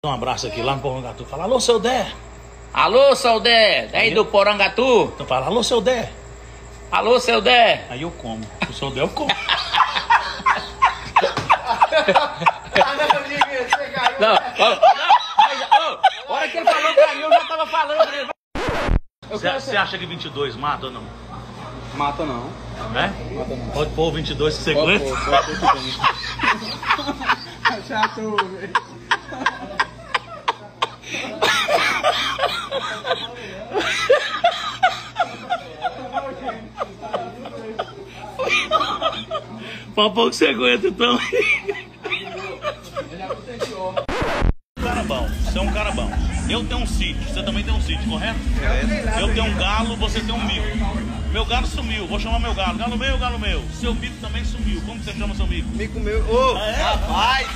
Um abraço aqui lá no Porangatu. Fala, alô, seu Dé. Alô, seu Dé. Daí do Porangatu. Então fala, alô, seu Dé. Alô, seu Dé. Aí eu como. O seu Dé eu como. Não, a hora que ele falou pra mim, eu já tava falando. Você acha que 22 mata ou não? Mata não. É? Mata não. Pode pôr o 22 que você aguenta? Chato, velho. Pode pôr que você aguenta então. Cara bom, você é um cara bom. Eu tenho um sítio, você também tem um sítio, correto? Eu tenho um galo, você tem um mico. Meu galo sumiu, vou chamar meu galo. Galo meu, galo meu. Seu mico também sumiu. Como você chama seu mico? Mico meu. Ô, rapaz!